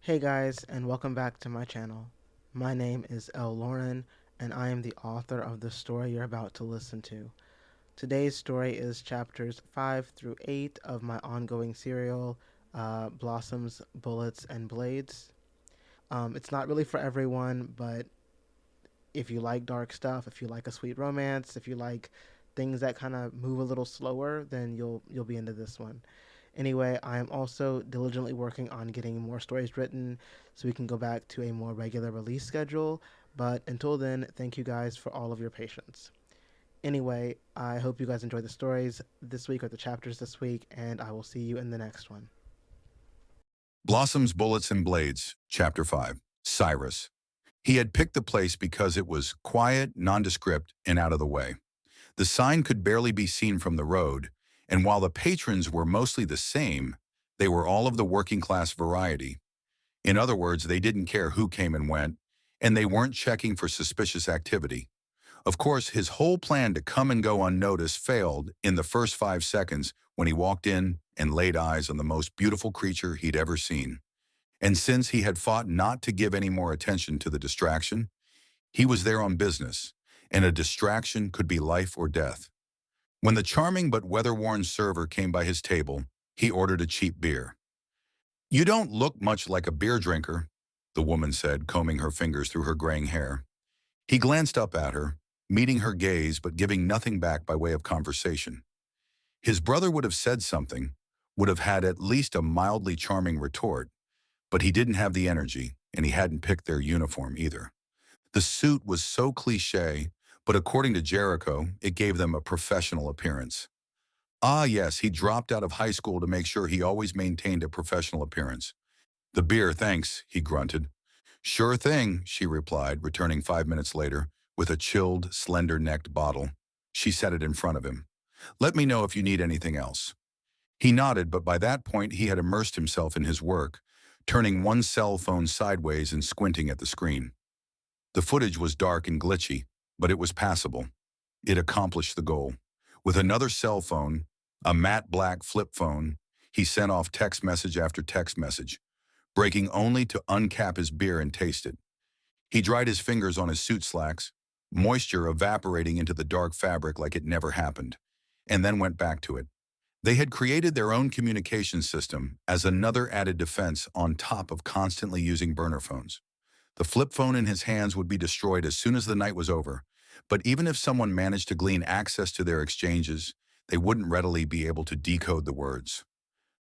Hey guys, and welcome back to my channel. My name is Loryn, and I am the author of the story you're about to listen to. Today's story is chapters 5 through 8 of my ongoing serial, Blossoms, Bullets, and Blades. It's not really for everyone, but if you like dark stuff, if you like a sweet romance, if you like things that kind of move a little slower, then you'll be into this one. Anyway, I am also diligently working on getting more stories written so we can go back to a more regular release schedule. But until then, thank you guys for all of your patience. Anyway, I hope you guys enjoy the stories this week or the chapters this week, and I will see you in the next one. Blossoms, Bullets, and Blades, Chapter 5. Cyrus. He had picked the place because it was quiet, nondescript, and out of the way. The sign could barely be seen from the road, and while the patrons were mostly the same, they were all of the working-class variety. In other words, they didn't care who came and went, and they weren't checking for suspicious activity. Of course, his whole plan to come and go unnoticed failed in the first 5 seconds when he walked in and laid eyes on the most beautiful creature he'd ever seen. And since he had fought not to give any more attention to the distraction, he was there on business, and a distraction could be life or death. When the charming but weather-worn server came by his table, he ordered a cheap beer. "You don't look much like a beer drinker," the woman said, combing her fingers through her graying hair. He glanced up at her, meeting her gaze but giving nothing back by way of conversation. His brother would have said something, would have had at least a mildly charming retort, but he didn't have the energy, and he hadn't picked their uniform either. The suit was so cliché, but according to Jericho, it gave them a professional appearance. Ah, yes, he dropped out of high school to make sure he always maintained a professional appearance. "The beer, thanks," he grunted. "Sure thing," she replied, returning 5 minutes later with a chilled, slender-necked bottle. She set it in front of him. "Let me know if you need anything else." He nodded, but by that point he had immersed himself in his work, turning one cell phone sideways and squinting at the screen. The footage was dark and glitchy, but it was passable. It accomplished the goal. With another cell phone, a matte black flip phone, he sent off text message after text message, breaking only to uncap his beer and taste it. He dried his fingers on his suit slacks, moisture evaporating into the dark fabric like it never happened, and then went back to it. They had created their own communication system as another added defense on top of constantly using burner phones. The flip phone in his hands would be destroyed as soon as the night was over, but even if someone managed to glean access to their exchanges, they wouldn't readily be able to decode the words.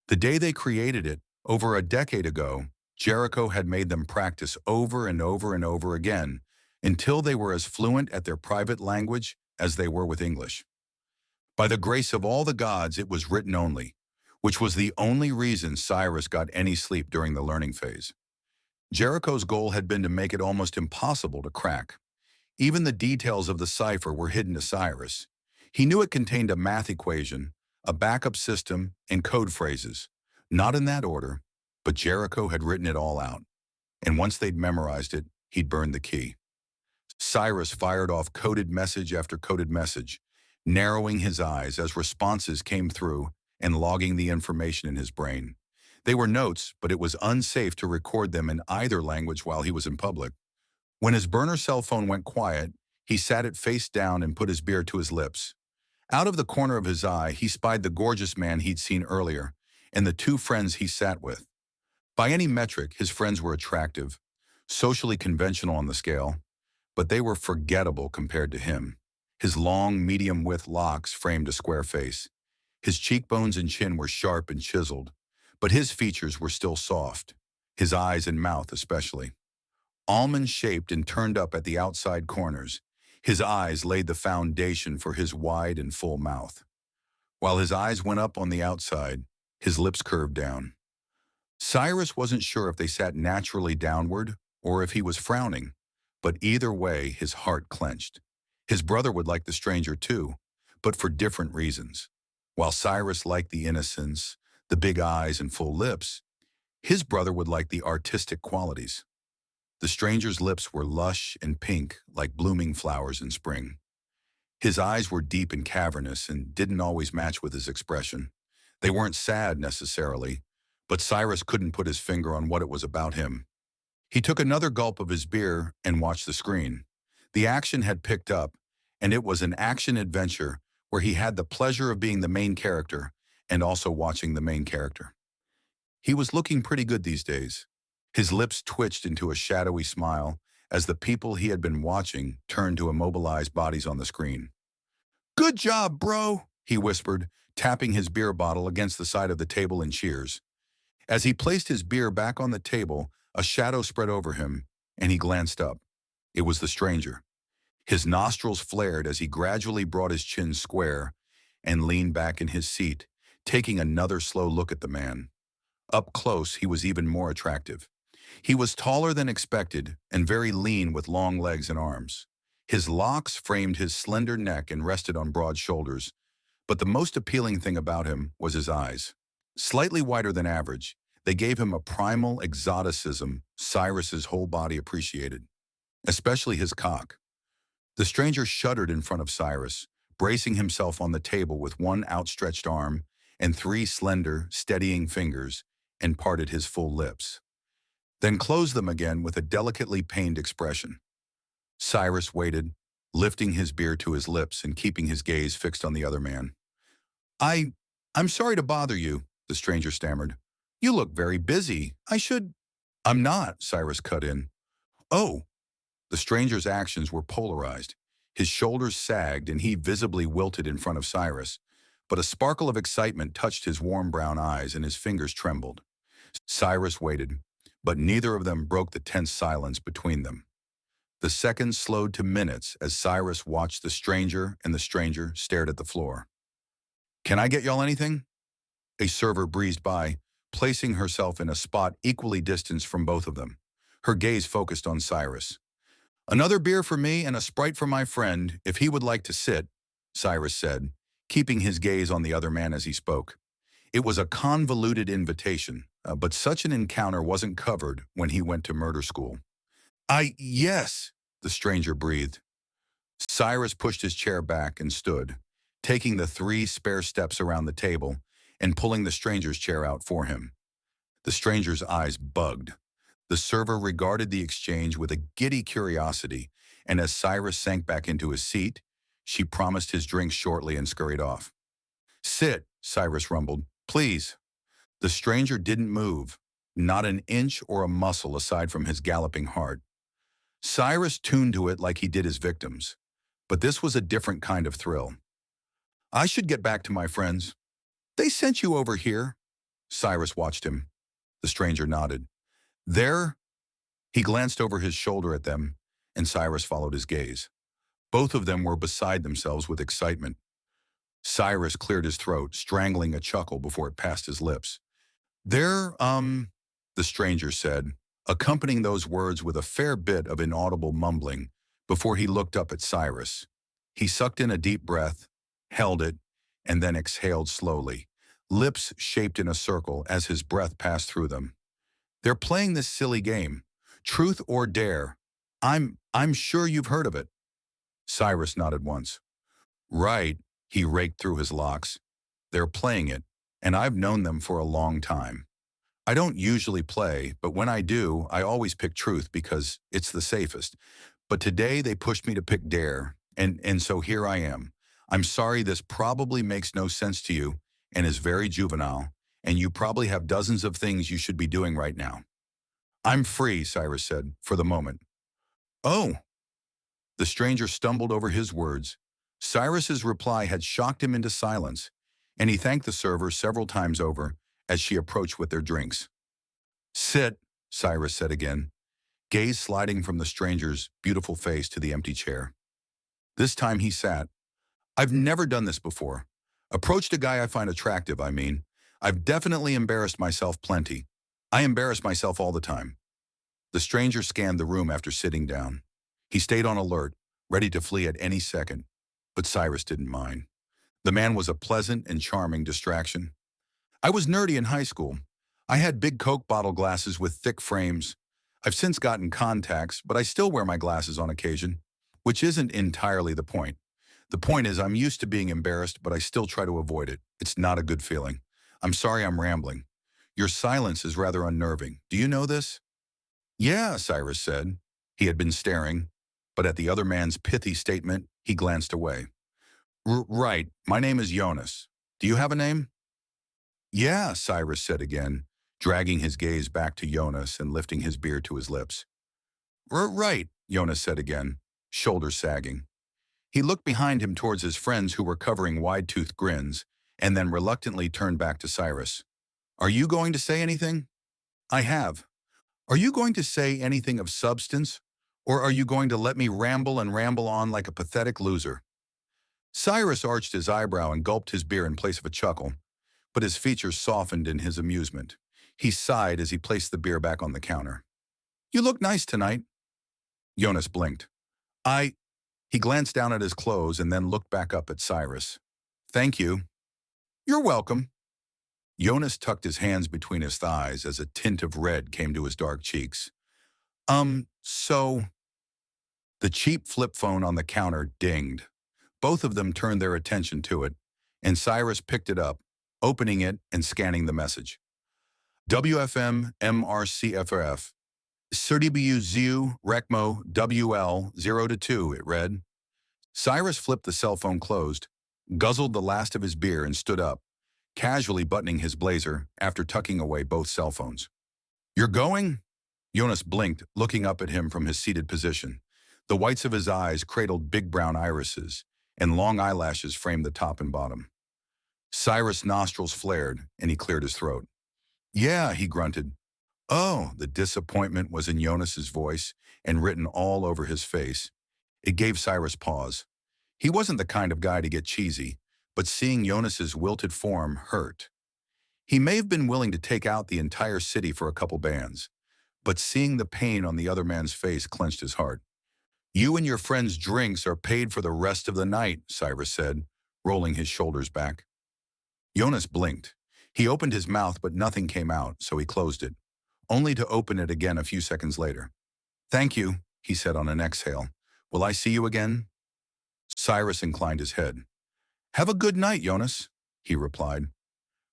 The day they created it, over a decade ago, Jericho had made them practice over and over and over again until they were as fluent at their private language as they were with English. By the grace of all the gods, it was written only, which was the only reason Cyrus got any sleep during the learning phase. Jericho's goal had been to make it almost impossible to crack. Even the details of the cipher were hidden to Cyrus. He knew it contained a math equation, a backup system, and code phrases. Not in that order, but Jericho had written it all out. And once they'd memorized it, he'd burned the key. Cyrus fired off coded message after coded message, narrowing his eyes as responses came through and logging the information in his brain. They were notes, but it was unsafe to record them in either language while he was in public. When his burner cell phone went quiet, he sat it face down and put his beer to his lips. Out of the corner of his eye, he spied the gorgeous man he'd seen earlier and the two friends he sat with. By any metric, his friends were attractive, socially conventional on the scale, but they were forgettable compared to him. His long, medium-width locks framed a square face. His cheekbones and chin were sharp and chiseled, but his features were still soft, his eyes and mouth especially. Almond-shaped and turned up at the outside corners, his eyes laid the foundation for his wide and full mouth. While his eyes went up on the outside, his lips curved down. Cyrus wasn't sure if they sat naturally downward or if he was frowning, but either way, his heart clenched. His brother would like the stranger too, but for different reasons. While Cyrus liked the innocence, the big eyes and full lips, his brother would like the artistic qualities. The stranger's lips were lush and pink like blooming flowers in spring. His eyes were deep and cavernous and didn't always match with his expression. They weren't sad necessarily, But Cyrus couldn't put his finger on what it was about him. He took another gulp of his beer and watched the screen. The action had picked up, and it was an action-adventure where he had the pleasure of being the main character and also watching the main character. He was looking pretty good these days. His lips twitched into a shadowy smile as the people he had been watching turned to immobilized bodies on the screen. "Good job, bro," he whispered, tapping his beer bottle against the side of the table in cheers. As he placed his beer back on the table, a shadow spread over him, and he glanced up. It was the stranger. His nostrils flared as he gradually brought his chin square and leaned back in his seat, taking another slow look at the man. Up close, he was even more attractive. He was taller than expected and very lean with long legs and arms. His locks framed his slender neck and rested on broad shoulders, but the most appealing thing about him was his eyes. Slightly wider than average, they gave him a primal exoticism Cyrus's whole body appreciated, especially his cock. The stranger shuddered in front of Cyrus, bracing himself on the table with one outstretched arm and three slender, steadying fingers, and parted his full lips. Then closed them again with a delicately pained expression. Cyrus waited, lifting his beer to his lips and keeping his gaze fixed on the other man. I, I'm sorry to bother you," the stranger stammered. "You look very busy. I should—" "I'm not," Cyrus cut in. "Oh." The stranger's actions were polarized. His shoulders sagged and he visibly wilted in front of Cyrus, but a sparkle of excitement touched his warm brown eyes and his fingers trembled. Cyrus waited, but neither of them broke the tense silence between them. The seconds slowed to minutes as Cyrus watched the stranger and the stranger stared at the floor. "Can I get y'all anything?" A server breezed by, placing herself in a spot equally distanced from both of them. Her gaze focused on Cyrus. "Another beer for me and a Sprite for my friend, if he would like to sit," Cyrus said, keeping his gaze on the other man as he spoke. It was a convoluted invitation, but such an encounter wasn't covered when he went to murder school. Yes," the stranger breathed. Cyrus pushed his chair back and stood, taking the 3 spare steps around the table and pulling the stranger's chair out for him. The stranger's eyes bugged. The server regarded the exchange with a giddy curiosity, and as Cyrus sank back into his seat, she promised his drink shortly and scurried off. "Sit," Cyrus rumbled. "Please." The stranger didn't move, not an inch or a muscle aside from his galloping heart. Cyrus tuned to it like he did his victims, but this was a different kind of thrill. "I should get back to my friends." "They sent you over here." Cyrus watched him. The stranger nodded. "There?" He glanced over his shoulder at them, and Cyrus followed his gaze. Both of them were beside themselves with excitement. Cyrus cleared his throat, strangling a chuckle before it passed his lips. "They're, the stranger said, accompanying those words with a fair bit of inaudible mumbling before he looked up at Cyrus. He sucked in a deep breath, held it, and then exhaled slowly, lips shaped in a circle as his breath passed through them. "They're playing this silly game, truth or dare. I'm sure you've heard of it." Cyrus nodded once. "Right," he raked through his locks. "They're playing it, and I've known them for a long time. I don't usually play, but when I do, I always pick truth because it's the safest. But today they pushed me to pick dare, and so here I am. I'm sorry this probably makes no sense to you and is very juvenile, and you probably have dozens of things you should be doing right now." "I'm free," Cyrus said, "for the moment." "Oh." The stranger stumbled over his words. Cyrus's reply had shocked him into silence, and he thanked the server several times over as she approached with their drinks. "Sit," Cyrus said again, gaze sliding from the stranger's beautiful face to the empty chair. This time he sat. "I've never done this before. Approached a guy I find attractive, I mean. I've definitely embarrassed myself plenty. I embarrass myself all the time." The stranger scanned the room after sitting down. He stayed on alert, ready to flee at any second, but Cyrus didn't mind. The man was a pleasant and charming distraction. "I was nerdy in high school. I had big Coke bottle glasses with thick frames. I've since gotten contacts, but I still wear my glasses on occasion, which isn't entirely the point. The point is I'm used to being embarrassed, but I still try to avoid it. It's not a good feeling. I'm sorry I'm rambling. Your silence is rather unnerving. Do you know this? Yeah, Cyrus said. He had been staring, but at the other man's pithy statement, he glanced away. Right, my name is Yonas. Do you have a name? Yeah, Cyrus said again, dragging his gaze back to Yonas and lifting his beer to his lips. Right, Jonas said again, shoulders sagging. He looked behind him towards his friends who were covering wide-toothed grins, and then reluctantly turned back to Cyrus. Are you going to say anything? I have. Are you going to say anything of substance, or are you going to let me ramble and ramble on like a pathetic loser? Cyrus arched his eyebrow and gulped his beer in place of a chuckle, but his features softened in his amusement. He sighed as he placed the beer back on the counter. You look nice tonight. Jonas blinked. He glanced down at his clothes and then looked back up at Cyrus. Thank you. You're welcome. Jonas tucked his hands between his thighs as a tint of red came to his dark cheeks. So... The cheap flip phone on the counter dinged. Both of them turned their attention to it, and Cyrus picked it up, opening it and scanning the message. WFM MRCFF. CRDBU ZU RECMO WL 0 to 2, it read. Cyrus flipped the cell phone closed, guzzled the last of his beer and stood up, casually buttoning his blazer after tucking away both cell phones. You're going? Jonas blinked, looking up at him from his seated position. The whites of his eyes cradled big brown irises, and long eyelashes framed the top and bottom. Cyrus' nostrils flared, and he cleared his throat. Yeah, he grunted. Oh, the disappointment was in Jonas's voice and written all over his face. It gave Cyrus pause. He wasn't the kind of guy to get cheesy, but seeing Jonas's wilted form hurt. He may have been willing to take out the entire city for a couple bands, but seeing the pain on the other man's face clenched his heart. You and your friend's drinks are paid for the rest of the night, Cyrus said, rolling his shoulders back. Jonas blinked. He opened his mouth, but nothing came out, so he closed it, only to open it again a few seconds later. Thank you, he said on an exhale. Will I see you again? Cyrus inclined his head. Have a good night, Jonas, he replied.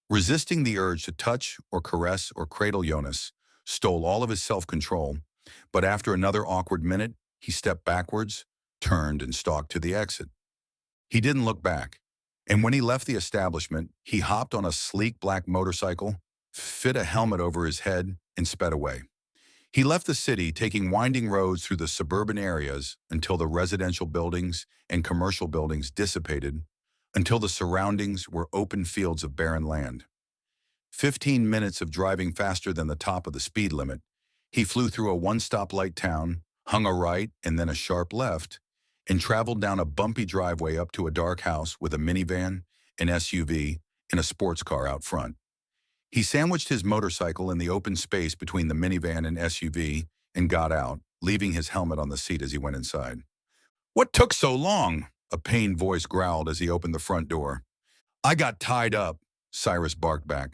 Resisting the urge to touch or caress or cradle Jonas stole all of his self-control, but after another awkward minute, he stepped backwards, turned, and stalked to the exit. He didn't look back, and when he left the establishment, he hopped on a sleek black motorcycle, fit a helmet over his head, and sped away. He left the city, taking winding roads through the suburban areas until the residential buildings and commercial buildings dissipated, until the surroundings were open fields of barren land. 15 minutes of driving faster than the top of the speed limit, he flew through a one-stoplight town, hung a right and then a sharp left, and traveled down a bumpy driveway up to a dark house with a minivan, an SUV, and a sports car out front. He sandwiched his motorcycle in the open space between the minivan and SUV and got out, leaving his helmet on the seat as he went inside. What took so long? A pained voice growled as he opened the front door. I got tied up, Cyrus barked back.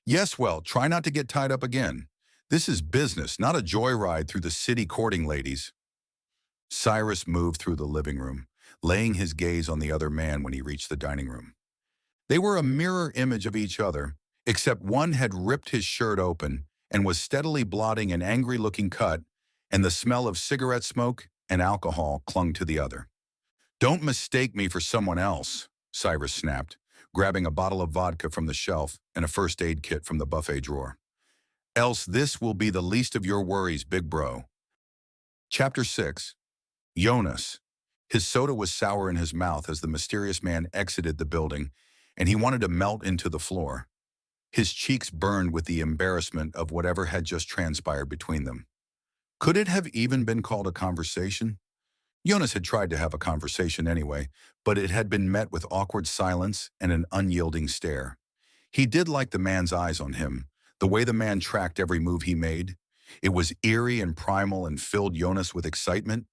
Yes, well, try not to get tied up again. This is business, not a joyride through the city courting ladies. Cyrus moved through the living room, laying his gaze on the other man when he reached the dining room. They were a mirror image of each other, except one had ripped his shirt open and was steadily blotting an angry-looking cut, and the smell of cigarette smoke and alcohol clung to the other. Don't mistake me for someone else, Cyrus snapped, grabbing a bottle of vodka from the shelf and a first aid kit from the buffet drawer. Else this will be the least of your worries, big bro. Chapter 6. Yonas. His soda was sour in his mouth as the mysterious man exited the building, and he wanted to melt into the floor. His cheeks burned with the embarrassment of whatever had just transpired between them. Could it have even been called a conversation? Yonas had tried to have a conversation anyway, but it had been met with awkward silence and an unyielding stare. He did like the man's eyes on him, the way the man tracked every move he made. It was eerie and primal and filled Yonas with excitement.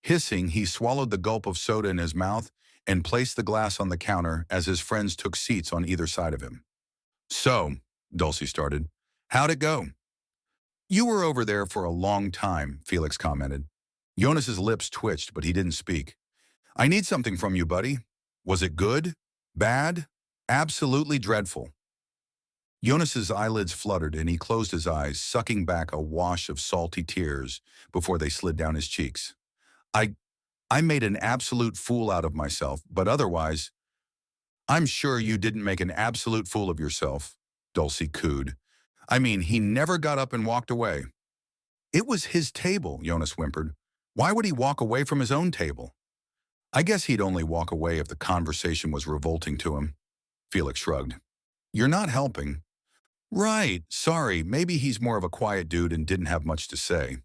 Hissing, he swallowed the gulp of soda in his mouth and placed the glass on the counter as his friends took seats on either side of him. So, Dulcie started, how'd it go? You were over there for a long time, Felix commented. Jonas's lips twitched, but he didn't speak. I need something from you, buddy. Was it good? Bad? Absolutely dreadful. Jonas's eyelids fluttered and he closed his eyes, sucking back a wash of salty tears before they slid down his cheeks. I, I made an absolute fool out of myself, but otherwise, I'm sure you didn't make an absolute fool of yourself, Dulcie cooed. I mean, he never got up and walked away. It was his table, Jonas whimpered. Why would he walk away from his own table? I guess he'd only walk away if the conversation was revolting to him. Felix shrugged. You're not helping. Right, sorry, maybe he's more of a quiet dude and didn't have much to say.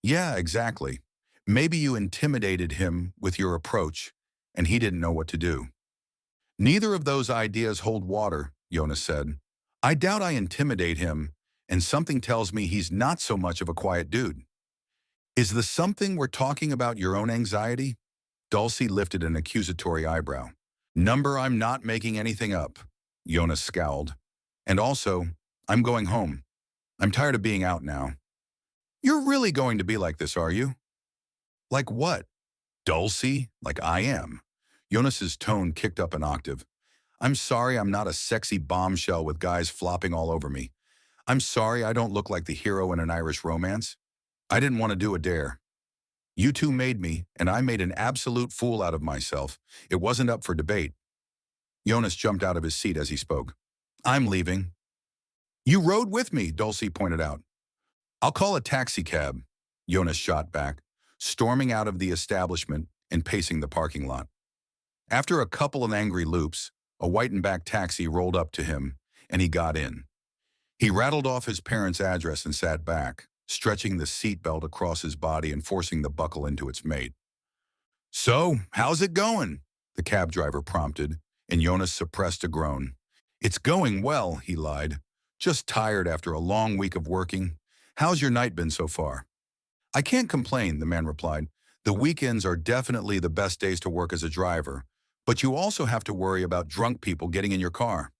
Yeah, exactly. Maybe you intimidated him with your approach, and he didn't know what to do. Neither of those ideas hold water, Jonas said. I doubt I intimidate him, and something tells me he's not so much of a quiet dude. Is the something we're talking about your own anxiety? Dulcie lifted an accusatory eyebrow. Number, I'm not making anything up. Jonas scowled. And also, I'm going home. I'm tired of being out now. You're really going to be like this, are you? Like what? Dulcie? Like I am. Jonas's tone kicked up an octave. I'm sorry I'm not a sexy bombshell with guys flopping all over me. I'm sorry I don't look like the hero in an Irish romance. I didn't want to do a dare. You two made me, and I made an absolute fool out of myself. It wasn't up for debate. Jonas jumped out of his seat as he spoke. I'm leaving. You rode with me, Dulcie pointed out. I'll call a taxi cab, Jonas shot back, storming out of the establishment and pacing the parking lot. After a couple of angry loops, a white and black taxi rolled up to him, and he got in. He rattled off his parents' address and sat back, stretching the seatbelt across his body and forcing the buckle into its mate. So, how's it going? The cab driver prompted, and Jonas suppressed a groan. It's going well, he lied. Just tired after a long week of working. How's your night been so far? I can't complain, the man replied. The weekends are definitely the best days to work as a driver, but you also have to worry about drunk people getting in your car.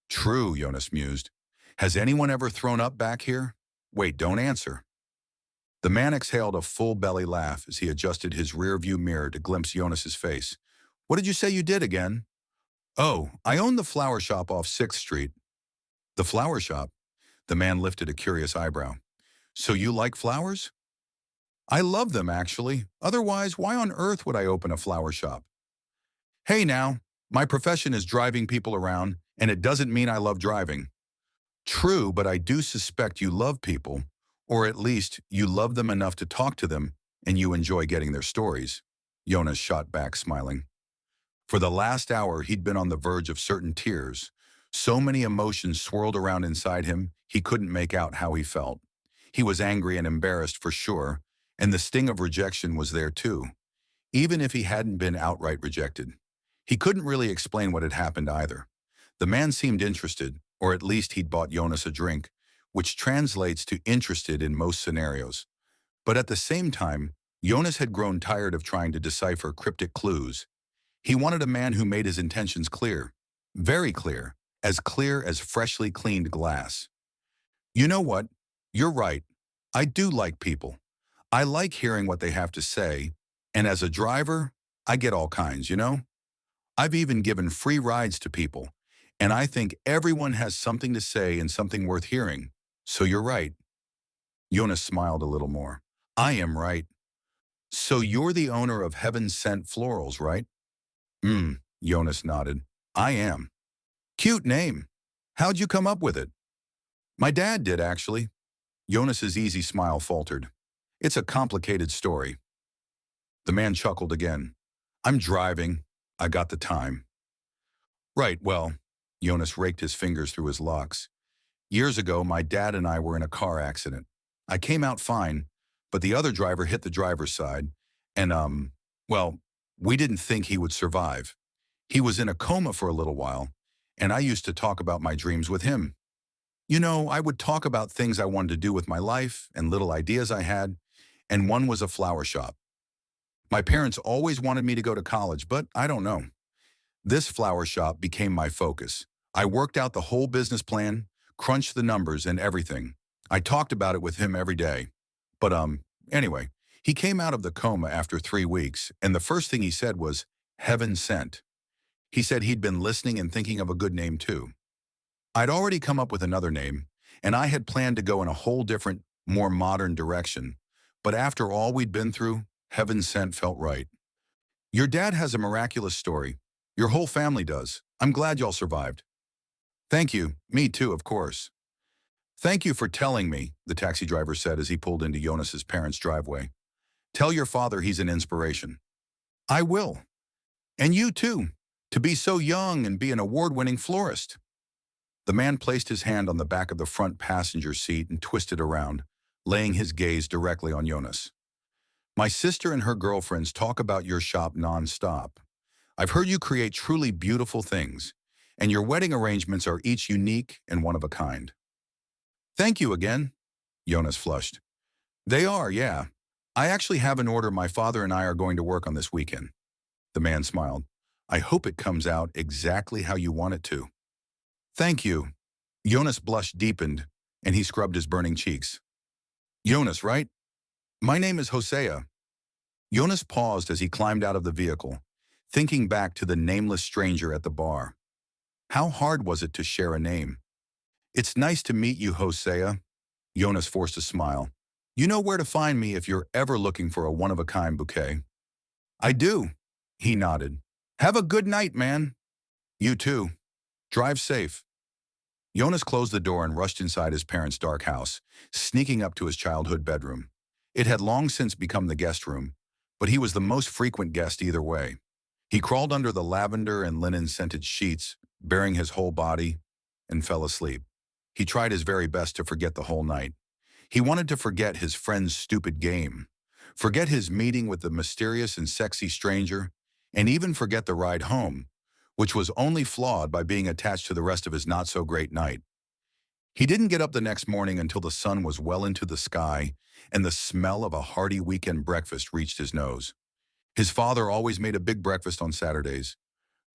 True, Jonas mused. Has anyone ever thrown up back here? Wait, don't answer. The man exhaled a full belly laugh as he adjusted his rearview mirror to glimpse Jonas's face. What did you say you did again? Oh, I own the flower shop off 6th Street. The flower shop? The man lifted a curious eyebrow. So you like flowers? I love them, actually. Otherwise, why on earth would I open a flower shop? Hey now, my profession is driving people around, and it doesn't mean I love driving. True, but I do suspect you love people, or at least you love them enough to talk to them, and you enjoy getting their stories. Jonas shot back, smiling. For the last hour, he'd been on the verge of certain tears. So many emotions swirled around inside him, he couldn't make out how he felt. He was angry and embarrassed for sure, and the sting of rejection was there too, even if he hadn't been outright rejected. He couldn't really explain what had happened either. The man seemed interested, or at least he'd bought Jonas a drink, which translates to interested in most scenarios. But at the same time, Jonas had grown tired of trying to decipher cryptic clues. He wanted a man who made his intentions clear, very clear as freshly cleaned glass. You know what? You're right. I do like people. I like hearing what they have to say, and as a driver, I get all kinds, you know? I've even given free rides to people, and I think everyone has something to say and something worth hearing. So you're right. Jonas smiled a little more. I am right. So you're the owner of Heaven Sent Florals, right? Jonas nodded. I am. Cute name. How'd you come up with it? My dad did, actually. Jonas's easy smile faltered. It's a complicated story. The man chuckled again. I'm driving. I got the time. Right, well, Jonas raked his fingers through his locks. Years ago, my dad and I were in a car accident. I came out fine, but the other driver hit the driver's side, and, well, we didn't think he would survive. He was in a coma for a little while, and I used to talk about my dreams with him. You know, I would talk about things I wanted to do with my life and little ideas I had, and one was a flower shop. My parents always wanted me to go to college, but I don't know. This flower shop became my focus. I worked out the whole business plan, crunched the numbers and everything. I talked about it with him every day. But, anyway, he came out of the coma after 3 weeks, and the first thing he said was, Heaven Sent. He said he'd been listening and thinking of a good name too. I'd already come up with another name, and I had planned to go in a whole different, more modern direction. But after all we'd been through, heaven sent felt right. Your dad has a miraculous story. Your whole family does. I'm glad y'all survived. Thank you. Me too, of course. Thank you for telling me, the taxi driver said as he pulled into Jonas's parents' driveway. Tell your father he's an inspiration. I will. And you too, to be so young and be an award-winning florist. The man placed his hand on the back of the front passenger seat and twisted around, laying his gaze directly on Yonas. My sister and her girlfriends talk about your shop non-stop. I've heard you create truly beautiful things, and your wedding arrangements are each unique and one of a kind. Thank you again, Yonas flushed. They are, yeah. I actually have an order my father and I are going to work on this weekend. The man smiled. I hope it comes out exactly how you want it to. Thank you. Yonas' blush deepened, and he scrubbed his burning cheeks. Yonas, right? My name is Hosea. Yonas paused as he climbed out of the vehicle, thinking back to the nameless stranger at the bar. How hard was it to share a name? It's nice to meet you, Hosea. Yonas forced a smile. You know where to find me if you're ever looking for a one-of-a-kind bouquet. I do, he nodded. Have a good night, man. You too. Drive safe. Yonas closed the door and rushed inside his parents' dark house, sneaking up to his childhood bedroom. It had long since become the guest room, but he was the most frequent guest either way. He crawled under the lavender and linen-scented sheets, baring his whole body, and fell asleep. He tried his very best to forget the whole night. He wanted to forget his friend's stupid game, forget his meeting with the mysterious and sexy stranger, and even forget the ride home, which was only flawed by being attached to the rest of his not-so-great night. He didn't get up the next morning until the sun was well into the sky and the smell of a hearty weekend breakfast reached his nose. His father always made a big breakfast on Saturdays.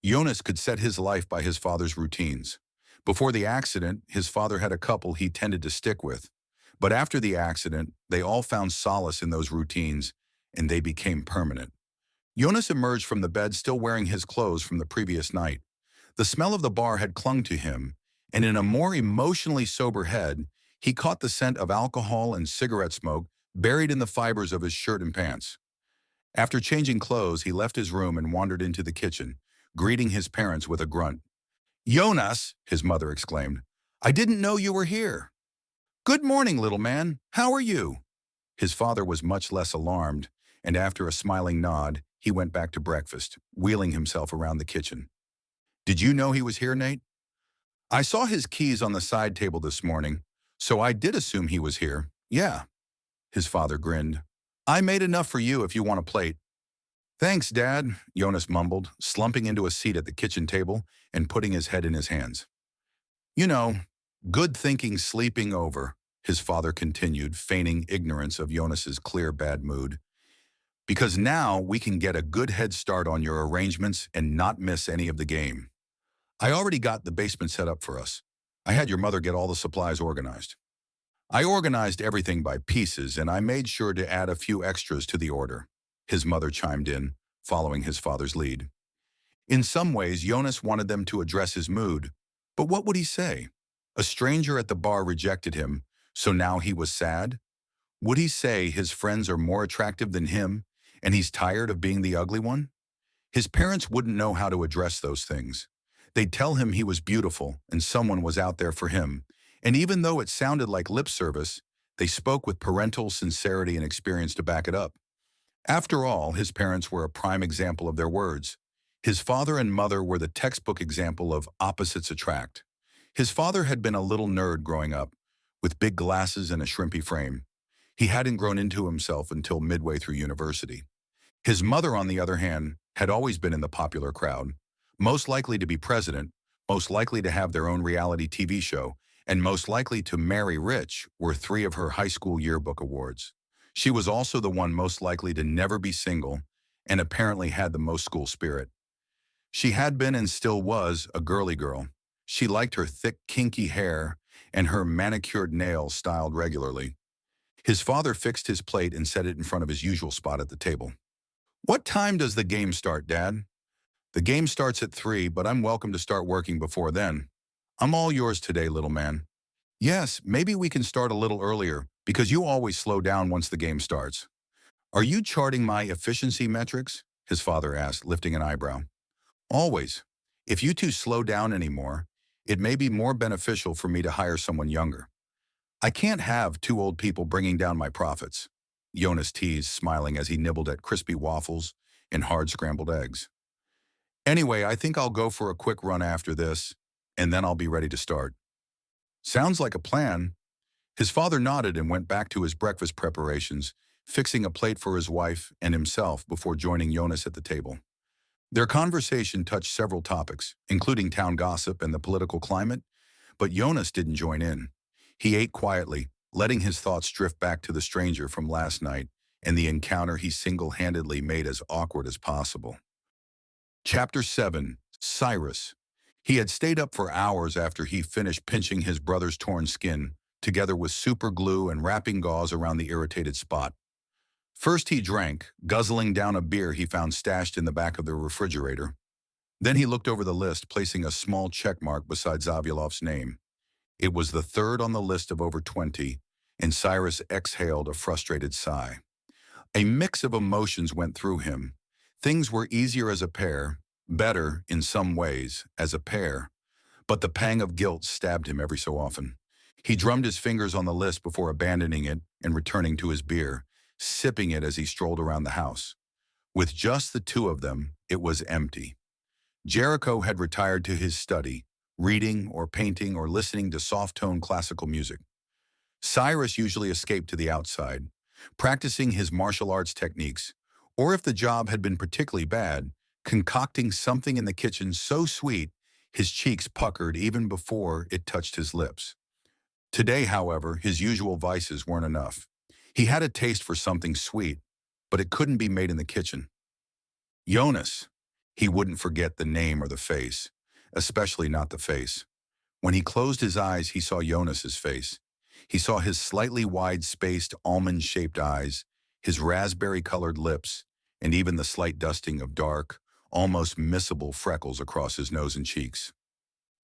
Yonas could set his life by his father's routines. Before the accident, his father had a couple he tended to stick with. But after the accident, they all found solace in those routines, and they became permanent. Yonas emerged from the bed still wearing his clothes from the previous night. The smell of the bar had clung to him, and in a more emotionally sober head, he caught the scent of alcohol and cigarette smoke buried in the fibers of his shirt and pants. After changing clothes, he left his room and wandered into the kitchen, greeting his parents with a grunt. Yonas, his mother exclaimed, I didn't know you were here. Good morning, little man. How are you? His father was much less alarmed, and after a smiling nod, he went back to breakfast, wheeling himself around the kitchen. Did you know he was here, Nate? I saw his keys on the side table this morning, so I did assume he was here. Yeah. His father grinned. I made enough for you if you want a plate. Thanks, Dad, Yonas mumbled, slumping into a seat at the kitchen table and putting his head in his hands. You know, good thinking sleeping over, his father continued, feigning ignorance of Jonas's clear bad mood. Because now we can get a good head start on your arrangements and not miss any of the game. I already got the basement set up for us. I had your mother get all the supplies organized. I organized everything by pieces, and I made sure to add a few extras to the order. His mother chimed in, following his father's lead. In some ways, Yonas wanted them to address his mood, but what would he say? A stranger at the bar rejected him, so now he was sad? Would he say his friends are more attractive than him, and he's tired of being the ugly one? His parents wouldn't know how to address those things. They'd tell him he was beautiful and someone was out there for him, and even though it sounded like lip service, they spoke with parental sincerity and experience to back it up. After all, his parents were a prime example of their words. His father and mother were the textbook example of opposites attract. His father had been a little nerd growing up, with big glasses and a shrimpy frame. He hadn't grown into himself until midway through university. His mother, on the other hand, had always been in the popular crowd, most likely to be president, most likely to have their own reality TV show, and most likely to marry rich were 3 of her high school yearbook awards. She was also the one most likely to never be single and apparently had the most school spirit. She had been and still was a girly girl. She liked her thick, kinky hair and her manicured nails styled regularly. His father fixed his plate and set it in front of his usual spot at the table. What time does the game start, Dad? The game starts at 3, but I'm welcome to start working before then. I'm all yours today, little man. Yes, maybe we can start a little earlier, because you always slow down once the game starts. Are you charting my efficiency metrics? His father asked, lifting an eyebrow. Always. If you two slow down anymore, it may be more beneficial for me to hire someone younger. I can't have two old people bringing down my profits. Yonas teased, smiling as he nibbled at crispy waffles and hard scrambled eggs. Anyway, I think I'll go for a quick run after this, and then I'll be ready to start. Sounds like a plan. His father nodded and went back to his breakfast preparations, fixing a plate for his wife and himself before joining Yonas at the table. Their conversation touched several topics, including town gossip and the political climate, but Yonas didn't join in. He ate quietly, letting his thoughts drift back to the stranger from last night and the encounter he single-handedly made as awkward as possible. Chapter 7. Cyrus. He had stayed up for hours after he finished pinching his brother's torn skin, together with super glue and wrapping gauze around the irritated spot. First he drank, guzzling down a beer he found stashed in the back of the refrigerator. Then he looked over the list, placing a small check mark beside Zavulov's name. It was the third on the list of over 20, and Cyrus exhaled a frustrated sigh. A mix of emotions went through him. Things were easier as a pair, better, in some ways, as a pair, but the pang of guilt stabbed him every so often. He drummed his fingers on the list before abandoning it and returning to his beer, sipping it as he strolled around the house. With just the two of them, it was empty. Jericho had retired to his study, reading or painting or listening to soft-tone classical music. Cyrus usually escaped to the outside, practicing his martial arts techniques, or if the job had been particularly bad, concocting something in the kitchen so sweet his cheeks puckered even before it touched his lips. Today, however, his usual vices weren't enough. He had a taste for something sweet, but it couldn't be made in the kitchen. Yonas. He wouldn't forget the name or the face, especially not the face. When he closed his eyes, he saw Jonas's face. He saw his slightly wide-spaced, almond-shaped eyes, his raspberry-colored lips, and even the slight dusting of dark, almost missable freckles across his nose and cheeks.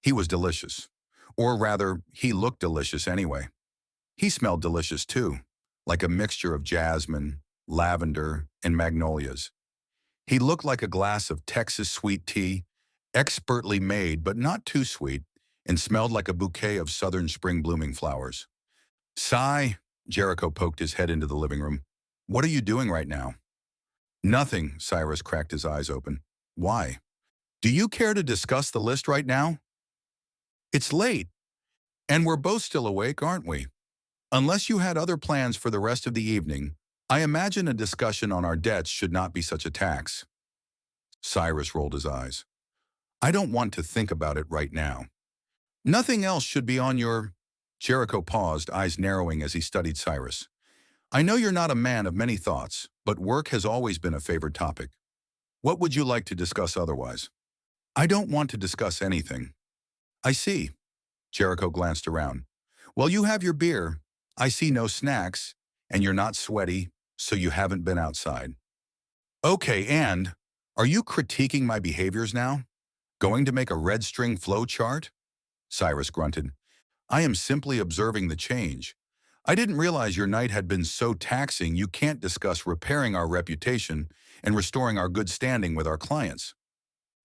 He was delicious. Or rather, he looked delicious anyway. He smelled delicious too, like a mixture of jasmine, lavender, and magnolias. He looked like a glass of Texas sweet tea, expertly made but not too sweet, and smelled like a bouquet of southern spring blooming flowers. Sigh, Jericho poked his head into the living room. What are you doing right now? Nothing, Cyrus cracked his eyes open. Why? Do you care to discuss the list right now? It's late, and we're both still awake, aren't we? Unless you had other plans for the rest of the evening, I imagine a discussion on our debts should not be such a tax. Cyrus rolled his eyes. I don't want to think about it right now. Nothing else should be on your... Jericho paused, eyes narrowing as he studied Cyrus. I know you're not a man of many thoughts, but work has always been a favored topic. What would you like to discuss otherwise? I don't want to discuss anything. I see. Jericho glanced around. Well, you have your beer. I see no snacks, and you're not sweaty, so you haven't been outside. Okay, and are you critiquing my behaviors now? Going to make a red string flow chart? Cyrus grunted. I am simply observing the change. I didn't realize your night had been so taxing you can't discuss repairing our reputation and restoring our good standing with our clients.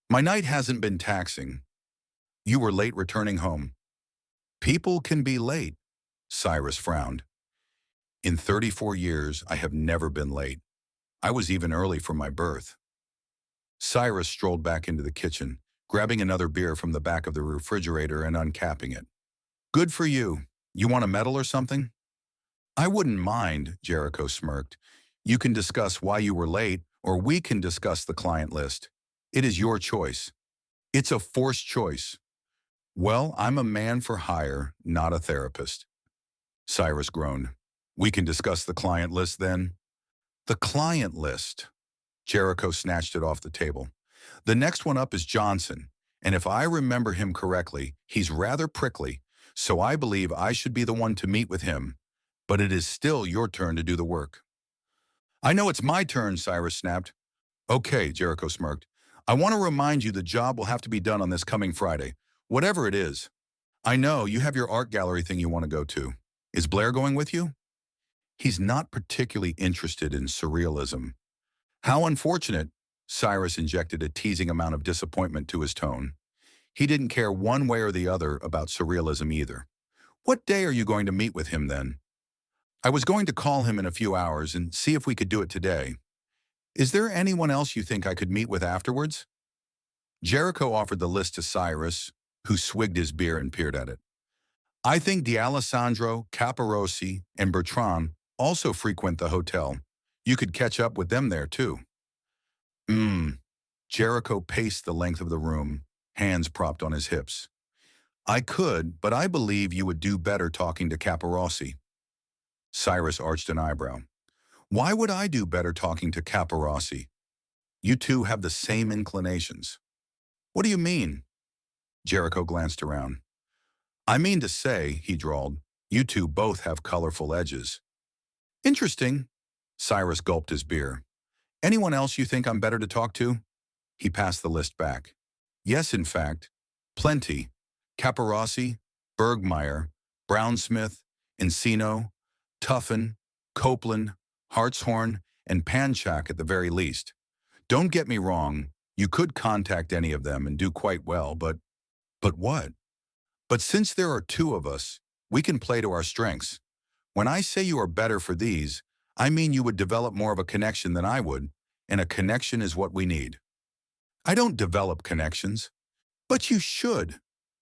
My night hasn't been taxing. You were late returning home. People can be late, Cyrus frowned. In 34 years, I have never been late. I was even early for my birth. Cyrus strolled back into the kitchen, grabbing another beer from the back of the refrigerator and uncapping it. Good for you. You want a medal or something? I wouldn't mind, Jericho smirked. You can discuss why you were late, or we can discuss the client list. It is your choice. It's a forced choice. Well, I'm a man for hire, not a therapist. Cyrus groaned. We can discuss the client list then? The client list. Jericho snatched it off the table. The next one up is Johnson, and if I remember him correctly, he's rather prickly, so I believe I should be the one to meet with him. But it is still your turn to do the work. I know it's my turn, Cyrus snapped. Okay, Jericho smirked. I want to remind you the job will have to be done on this coming Friday, whatever it is. I know, you have your art gallery thing you want to go to. Is Blair going with you? He's not particularly interested in surrealism. How unfortunate. Cyrus injected a teasing amount of disappointment to his tone. He didn't care one way or the other about surrealism either. What day are you going to meet with him then? I was going to call him in a few hours and see if we could do it today. Is there anyone else you think I could meet with afterwards? Jericho offered the list to Cyrus, who swigged his beer and peered at it. I think D'Alessandro, Caparossi, and Bertrand also frequent the hotel. You could catch up with them there too. Mmm. Jericho paced the length of the room, hands propped on his hips. I could, but I believe you would do better talking to Caparossi. Cyrus arched an eyebrow. Why would I do better talking to Caparossi? You two have the same inclinations. What do you mean? Jericho glanced around. I mean to say, he drawled, you two both have colorful edges. Interesting. Cyrus gulped his beer. Anyone else you think I'm better to talk to? He passed the list back. Yes, in fact. Plenty. Caparossi, Bergmeyer, Brownsmith, Encino, Tuffin, Copeland, Hartshorn, and Panchak at the very least. Don't get me wrong, you could contact any of them and do quite well, but what? But since there are two of us, we can play to our strengths. When I say you are better for these, I mean you would develop more of a connection than I would, and a connection is what we need. I don't develop connections, but you should.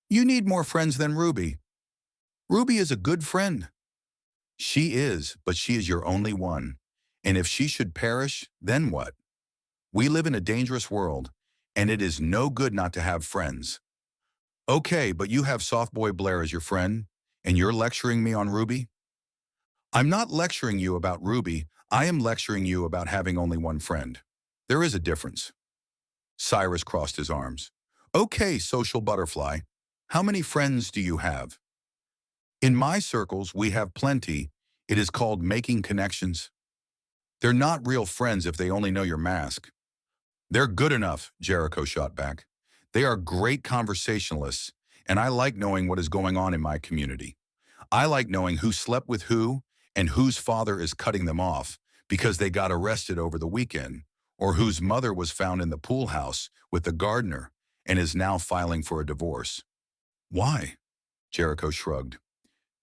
You need more friends than Ruby. Ruby is a good friend. She is, but she is your only one. And if she should perish, then what? We live in a dangerous world, and it is no good not to have friends. Okay, but you have Softboy Blair as your friend, and you're lecturing me on Ruby? I'm not lecturing you about Ruby, I am lecturing you about having only one friend. There is a difference. Cyrus crossed his arms. Okay, social butterfly, how many friends do you have? In my circles, we have plenty. It is called making connections. They're not real friends if they only know your mask. They're good enough, Jericho shot back. They are great conversationalists, and I like knowing what is going on in my community. I like knowing who slept with who and whose father is cutting them off because they got arrested over the weekend, or whose mother was found in the pool house with the gardener and is now filing for a divorce. Why? Jericho shrugged.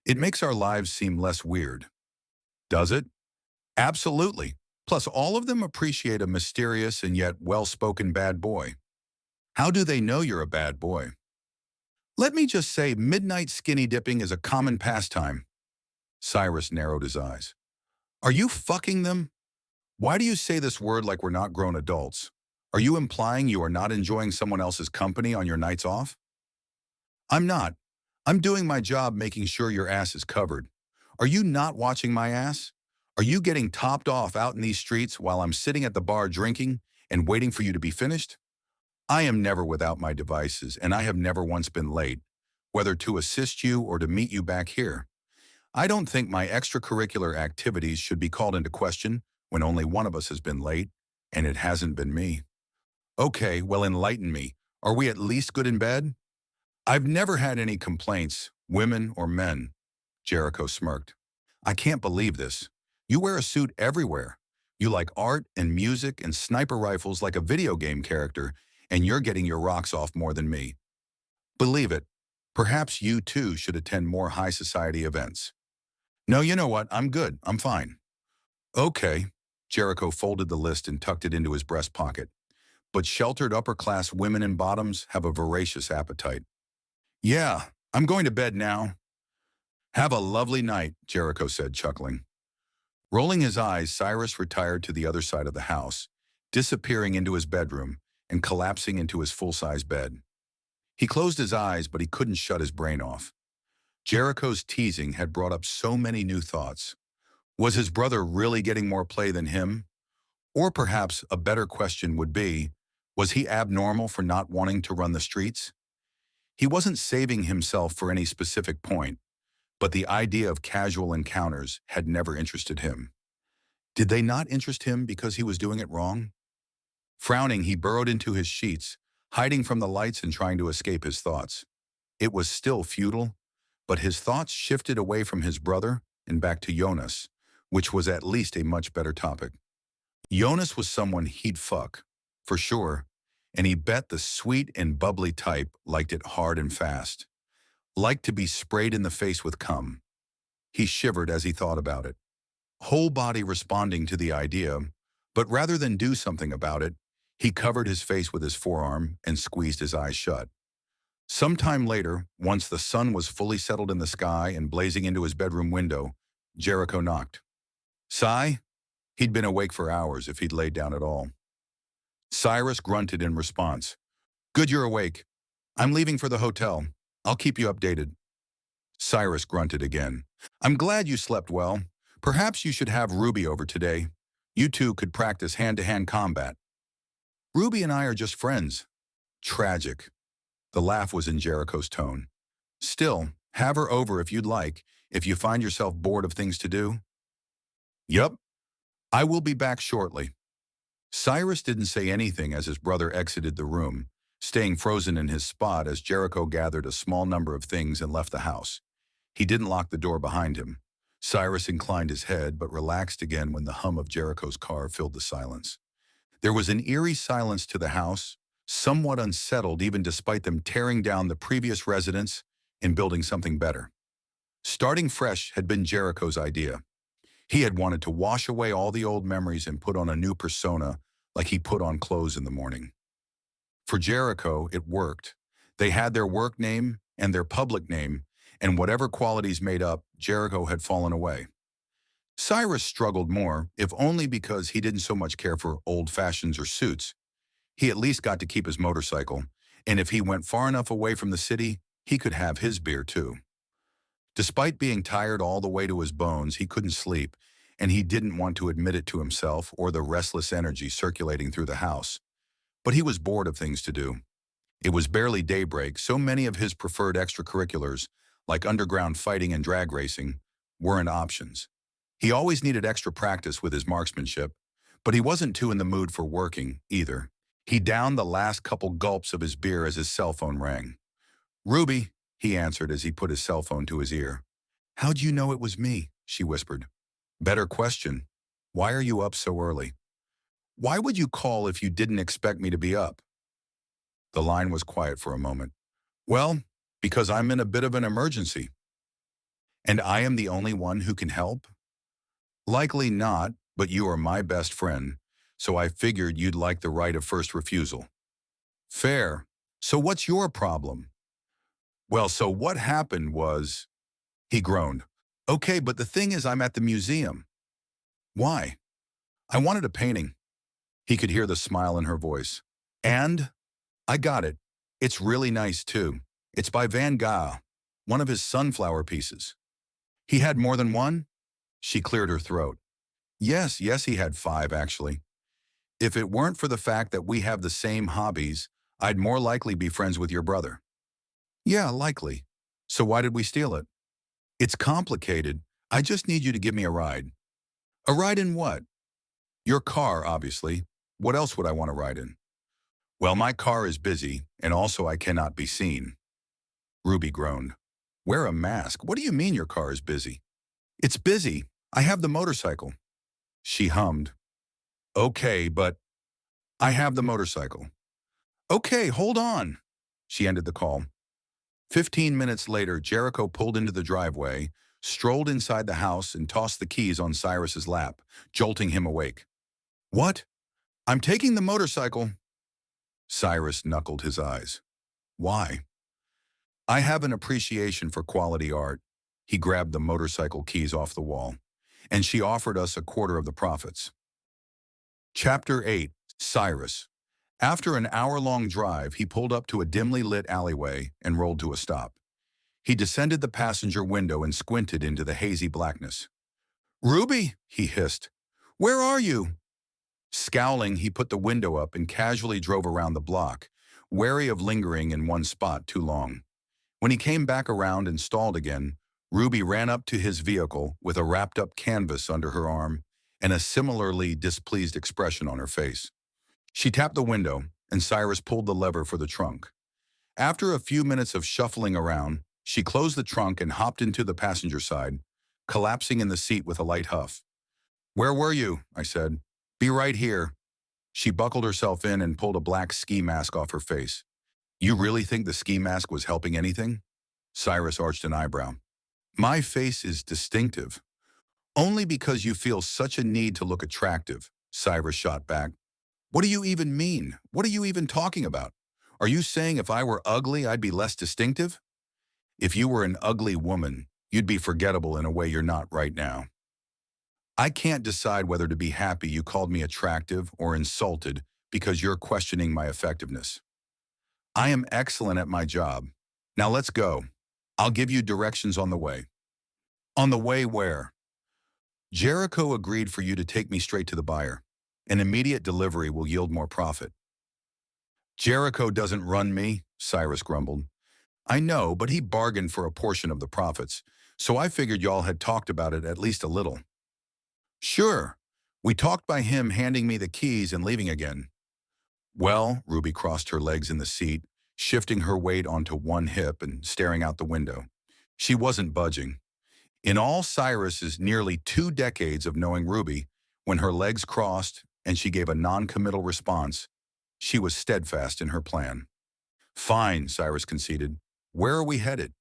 It makes our lives seem less weird. Does it? Absolutely. Plus, all of them appreciate a mysterious and yet well-spoken bad boy. How do they know you're a bad boy? Let me just say midnight skinny dipping is a common pastime. Cyrus narrowed his eyes. Are you fucking them? Why do you say this word like we're not grown adults? Are you implying you are not enjoying someone else's company on your nights off? I'm not. I'm doing my job making sure your ass is covered. Are you not watching my ass? Are you getting topped off out in these streets while I'm sitting at the bar drinking and waiting for you to be finished? I am never without my devices, and I have never once been late, whether to assist you or to meet you back here. I don't think my extracurricular activities should be called into question when only one of us has been late, and it hasn't been me. Okay, well, enlighten me. Are we at least good in bed? I've never had any complaints, women or men. Jericho smirked. I can't believe this. You wear a suit everywhere. You like art and music and sniper rifles like a video game character, and you're getting your rocks off more than me. Believe it. Perhaps you too should attend more high society events. No, you know what? I'm good. I'm fine. Okay. Jericho folded the list and tucked it into his breast pocket. But sheltered upper-class women and bottoms have a voracious appetite. Yeah, I'm going to bed now. Have a lovely night, Jericho said, chuckling. Rolling his eyes, Cyrus retired to the other side of the house, disappearing into his bedroom and collapsing into his full-size bed. He closed his eyes, but he couldn't shut his brain off. Jericho's teasing had brought up so many new thoughts. Was his brother really getting more play than him? Or perhaps a better question would be, was he abnormal for not wanting to run the streets? He wasn't saving himself for any specific point, but the idea of casual encounters had never interested him. Did they not interest him because he was doing it wrong? Frowning, he burrowed into his sheets, hiding from the lights and trying to escape his thoughts. It was still futile, but his thoughts shifted away from his brother and back to Yonas, which was at least a much better topic. Yonas was someone he'd fuck, for sure, and he bet the sweet and bubbly type liked it hard and fast, liked to be sprayed in the face with cum. He shivered as he thought about it, whole body responding to the idea, but rather than do something about it, he covered his face with his forearm and squeezed his eyes shut. Sometime later, once the sun was fully settled in the sky and blazing into his bedroom window, Jericho knocked. Cy? He'd been awake for hours if he'd laid down at all. Cyrus grunted in response. Good you're awake. I'm leaving for the hotel. I'll keep you updated. Cyrus grunted again. I'm glad you slept well. Perhaps you should have Ruby over today. You two could practice hand-to-hand combat. Ruby and I are just friends. Tragic. The laugh was in Jericho's tone. Still, have her over if you'd like, if you find yourself bored of things to do. Yup. I will be back shortly. Cyrus didn't say anything as his brother exited the room, staying frozen in his spot as Jericho gathered a small number of things and left the house. He didn't lock the door behind him. Cyrus inclined his head but relaxed again when the hum of Jericho's car filled the silence. There was an eerie silence to the house, somewhat unsettled even despite them tearing down the previous residence and building something better. Starting fresh had been Jericho's idea. He had wanted to wash away all the old memories and put on a new persona like he put on clothes in the morning. For Jericho, it worked. They had their work name and their public name, and whatever qualities made up, Jericho had fallen away. Cyrus struggled more, if only because he didn't so much care for old fashions or suits. He at least got to keep his motorcycle, and if he went far enough away from the city, he could have his beer too. Despite being tired all the way to his bones, he couldn't sleep, and he didn't want to admit it to himself or the restless energy circulating through the house. But he was bored of things to do. It was barely daybreak, so many of his preferred extracurriculars, like underground fighting and drag racing, weren't options. He always needed extra practice with his marksmanship, but he wasn't too in the mood for working, either. He downed the last couple gulps of his beer as his cell phone rang. Ruby, he answered as he put his cell phone to his ear. How'd you know it was me? She whispered. Better question. Why are you up so early? Why would you call if you didn't expect me to be up? The line was quiet for a moment. Well, because I'm in a bit of an emergency. And I am the only one who can help? Likely not, but you are my best friend, so I figured you'd like the right of first refusal. Fair. So what's your problem? Well, so what happened was... He groaned. Okay, but the thing is I'm at the museum. Why? I wanted a painting. He could hear the smile in her voice. And? I got it. It's really nice, too. It's by Van Gogh, one of his sunflower pieces. He had more than one? She cleared her throat. Yes, he had 5, actually. If it weren't for the fact that we have the same hobbies, I'd more likely be friends with your brother. Yeah, likely. So why did we steal it? It's complicated. I just need you to give me a ride. A ride in what? Your car, obviously. What else would I want to ride in? Well, my car is busy, and also I cannot be seen. Ruby groaned. Wear a mask. What do you mean your car is busy? It's busy. I have the motorcycle. She hummed. Okay, but I have the motorcycle. Okay, hold on. She ended the call. 15 minutes later, Jericho pulled into the driveway, strolled inside the house, and tossed the keys on Cyrus's lap, jolting him awake. What? I'm taking the motorcycle. Cyrus knuckled his eyes. Why? I have an appreciation for quality art. He grabbed the motorcycle keys off the wall, and she offered us a quarter of the profits. Chapter 8. Cyrus. After an hour-long drive, he pulled up to a dimly lit alleyway and rolled to a stop. He descended the passenger window and squinted into the hazy blackness. Ruby, he hissed. Where are you? Scowling, he put the window up and casually drove around the block, wary of lingering in one spot too long. When he came back around and stalled again, Ruby ran up to his vehicle with a wrapped-up canvas under her arm and a similarly displeased expression on her face. She tapped the window, and Cyrus pulled the lever for the trunk. After a few minutes of shuffling around, she closed the trunk and hopped into the passenger side, collapsing in the seat with a light huff. "Where were you?" I said. "Be right here." She buckled herself in and pulled a black ski mask off her face. "You really think the ski mask was helping anything?" Cyrus arched an eyebrow. "My face is distinctive. Only because you feel such a need to look attractive," Cyrus shot back. "What do you even mean? What are you even talking about? Are you saying if I were ugly, I'd be less distinctive? If you were an ugly woman, you'd be forgettable in a way you're not right now. I can't decide whether to be happy you called me attractive or insulted because you're questioning my effectiveness. I am excellent at my job. Now let's go. I'll give you directions on the way." "On the way where?" "Jericho agreed for you to take me straight to the buyer. An immediate delivery will yield more profit." "Jericho doesn't run me," Cyrus grumbled. "I know, but he bargained for a portion of the profits, so I figured y'all had talked about it at least a little." "Sure. We talked by him handing me the keys and leaving again." "Well," Ruby crossed her legs in the seat, shifting her weight onto one hip and staring out the window. She wasn't budging. In all Cyrus's nearly 2 decades of knowing Ruby, when her legs crossed and she gave a non-committal response, she was steadfast in her plan. "Fine," Cyrus conceded. "Where are we headed?"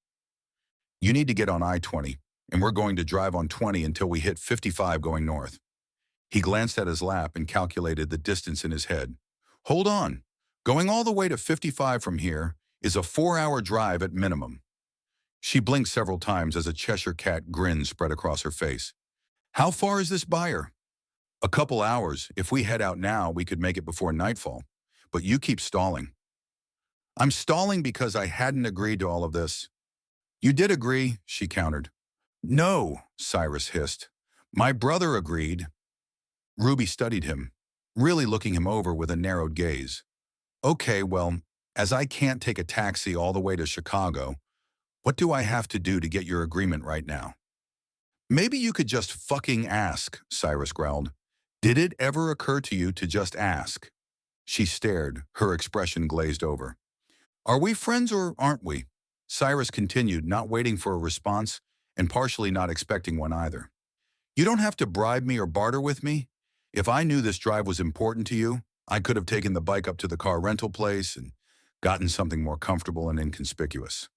"You need to get on I-20, and we're going to drive on 20 until we hit 55 going north." He glanced at his lap and calculated the distance in his head. "Hold on. Going all the way to 55 from here is a 4-hour drive at minimum." She blinked several times as a Cheshire cat grin spread across her face. "How far is this buyer?" "A couple hours. If we head out now, we could make it before nightfall. But you keep stalling." "I'm stalling because I hadn't agreed to all of this." "You did agree," she countered. "No," Cyrus hissed. "My brother agreed." Ruby studied him, really looking him over with a narrowed gaze. "Okay, well, as I can't take a taxi all the way to Chicago, what do I have to do to get your agreement right now?" "Maybe you could just fucking ask," Cyrus growled. "Did it ever occur to you to just ask?" She stared, her expression glazed over. "Are we friends or aren't we?" Cyrus continued, not waiting for a response and partially not expecting one either. "You don't have to bribe me or barter with me. If I knew this drive was important to you, I could have taken the bike up to the car rental place and gotten something more comfortable and inconspicuous."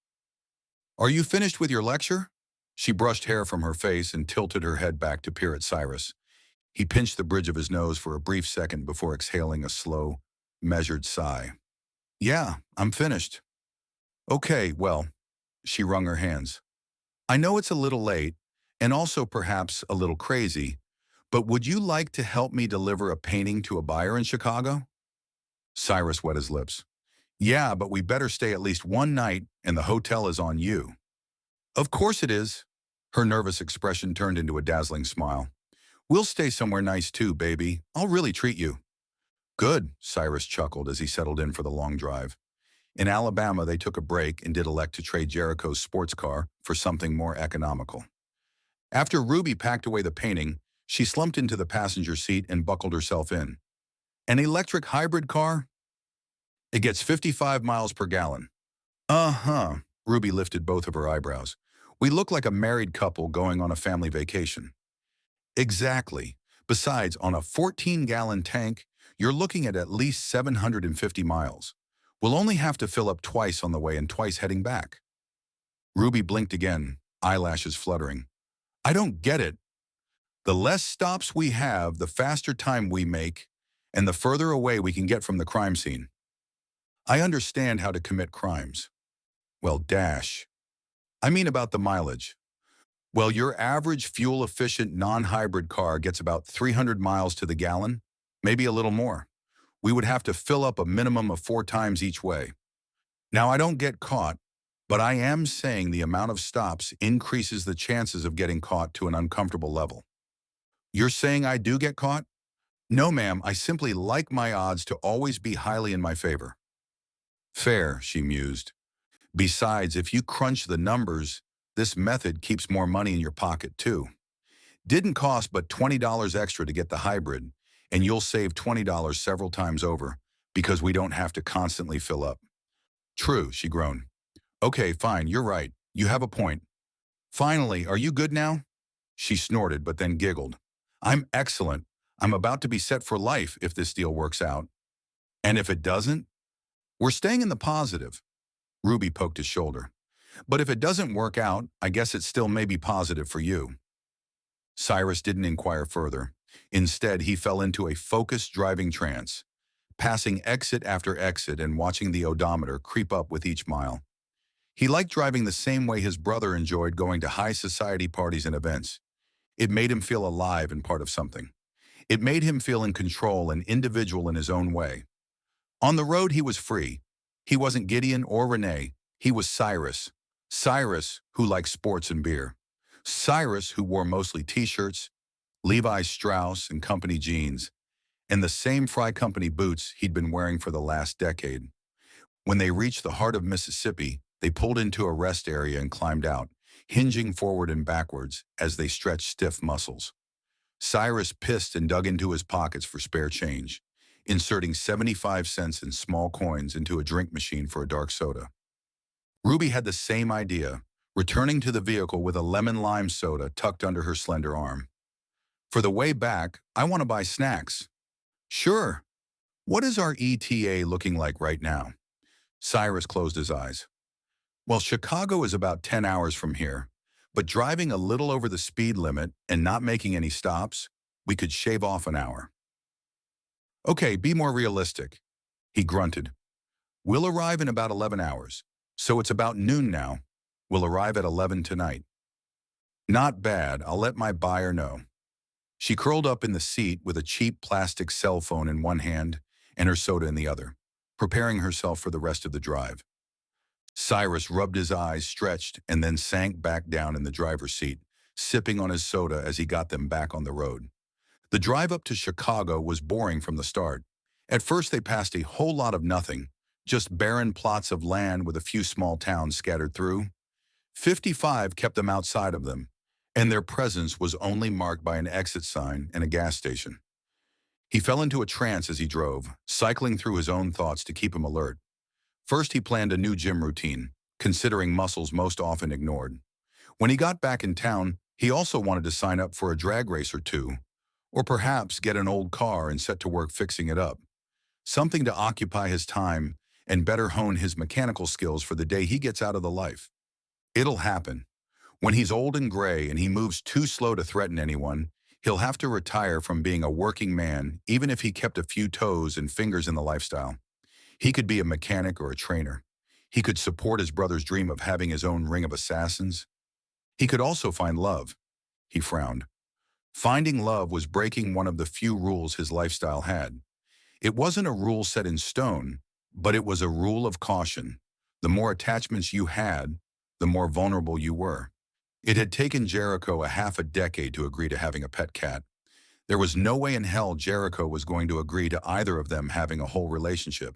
"Are you finished with your lecture?" She brushed hair from her face and tilted her head back to peer at Cyrus. He pinched the bridge of his nose for a brief second before exhaling a slow, measured sigh. "Yeah, I'm finished." "Okay, well," she wrung her hands. "I know it's a little late, and also perhaps a little crazy, but would you like to help me deliver a painting to a buyer in Chicago?" Cyrus wet his lips. "Yeah, but we better stay at least one night, and the hotel is on you." "Of course it is." Her nervous expression turned into a dazzling smile. "We'll stay somewhere nice too, baby. I'll really treat you." "Good," Cyrus chuckled as he settled in for the long drive. In Alabama, they took a break and did elect to trade Jericho's sports car for something more economical. After Ruby packed away the painting, she slumped into the passenger seat and buckled herself in. "An electric hybrid car? It gets 55 miles per gallon." "Uh-huh," Ruby lifted both of her eyebrows. "We look like a married couple going on a family vacation." "Exactly. Besides, on a 14-gallon tank, you're looking at least 750 miles. We'll only have to fill up twice on the way and twice heading back." Ruby blinked again, eyelashes fluttering. "I don't get it. The less stops we have, the faster time we make, and the further away we can get from the crime scene. I understand how to commit crimes." "Well, dash. I mean about the mileage. Well, your average fuel-efficient non-hybrid car gets about 300 miles to the gallon, maybe a little more. We would have to fill up a minimum of 4 times each way. Now, I don't get caught, but I am saying the amount of stops increases the chances of getting caught to an uncomfortable level." "You're saying I do get caught?" "No, ma'am, I simply like my odds to always be highly in my favor." "Fair," she mused. "Besides, if you crunch the numbers, this method keeps more money in your pocket, too. Didn't cost but $20 extra to get the hybrid, and you'll save $20 several times over because we don't have to constantly fill up." True, she groaned. Okay, fine, you're right. You have a point. Finally, are you good now? She snorted, but then giggled. I'm excellent. I'm about to be set for life if this deal works out. And if it doesn't? We're staying in the positive. Ruby poked his shoulder. But if it doesn't work out, I guess it still may be positive for you. Cyrus didn't inquire further. Instead, he fell into a focused driving trance, passing exit after exit and watching the odometer creep up with each mile. He liked driving the same way his brother enjoyed going to high society parties and events. It made him feel alive and part of something. It made him feel in control and individual in his own way. On the road, he was free. He wasn't Gideon or Renee. He was Cyrus. Cyrus, who liked sports and beer. Cyrus, who wore mostly t-shirts, Levi Strauss and company jeans, and the same Fry Company boots he'd been wearing for the last decade. When they reached the heart of Mississippi, they pulled into a rest area and climbed out, hinging forward and backwards as they stretched stiff muscles. Cyrus pissed and dug into his pockets for spare change, inserting 75 cents in small coins into a drink machine for a dark soda. Ruby had the same idea, returning to the vehicle with a lemon-lime soda tucked under her slender arm. For the way back, I want to buy snacks. Sure. What is our ETA looking like right now? Cyrus closed his eyes. Well, Chicago is about 10 hours from here, but driving a little over the speed limit and not making any stops, we could shave off an hour. Okay, be more realistic, he grunted. We'll arrive in about 11 hours, so it's about noon now. We'll arrive at 11 tonight. Not bad, I'll let my buyer know. She curled up in the seat with a cheap plastic cell phone in one hand and her soda in the other, preparing herself for the rest of the drive. Cyrus rubbed his eyes, stretched, and then sank back down in the driver's seat, sipping on his soda as he got them back on the road. The drive up to Chicago was boring from the start. At first they passed a whole lot of nothing, just barren plots of land with a few small towns scattered through. 55 kept them outside of them, and their presence was only marked by an exit sign and a gas station. He fell into a trance as he drove, cycling through his own thoughts to keep him alert. First, he planned a new gym routine, considering muscles most often ignored. When he got back in town, he also wanted to sign up for a drag race or two, or perhaps get an old car and set to work fixing it up. Something to occupy his time and better hone his mechanical skills for the day he gets out of the life. It'll happen. When he's old and gray and he moves too slow to threaten anyone, he'll have to retire from being a working man even if he kept a few toes and fingers in the lifestyle. He could be a mechanic or a trainer. He could support his brother's dream of having his own ring of assassins. He could also find love. He frowned. Finding love was breaking one of the few rules his lifestyle had. It wasn't a rule set in stone, but it was a rule of caution. The more attachments you had, the more vulnerable you were. It had taken Jericho a half a decade to agree to having a pet cat. There was no way in hell Jericho was going to agree to either of them having a whole relationship.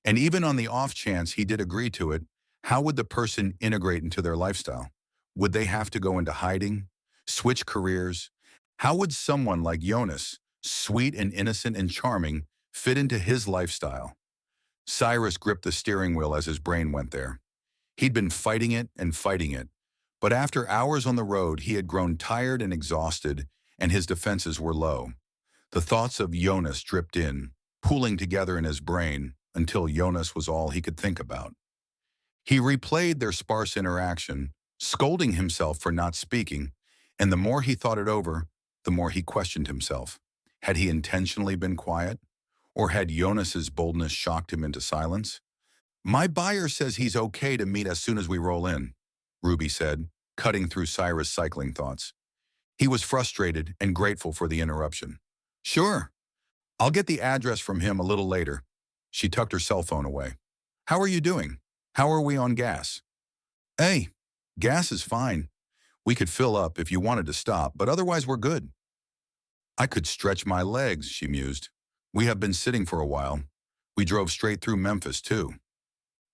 And even on the off chance he did agree to it, how would the person integrate into their lifestyle? Would they have to go into hiding? Switch careers? How would someone like Yonas, sweet and innocent and charming, fit into his lifestyle? Cyrus gripped the steering wheel as his brain went there. He'd been fighting it, but after hours on the road he had grown tired and exhausted, and his defenses were low. The thoughts of Yonas dripped in, pooling together in his brain, until Yonas was all he could think about. He replayed their sparse interaction, scolding himself for not speaking, and the more he thought it over, the more he questioned himself. Had he intentionally been quiet? Or had Jonas's boldness shocked him into silence? My buyer says he's okay to meet as soon as we roll in, Ruby said, cutting through Cyrus' cycling thoughts. He was frustrated and grateful for the interruption. Sure, I'll get the address from him a little later. She tucked her cell phone away. How are you doing? How are we on gas? Hey, gas is fine. We could fill up if you wanted to stop, but otherwise we're good. I could stretch my legs, she mused. We have been sitting for a while. We drove straight through Memphis, too.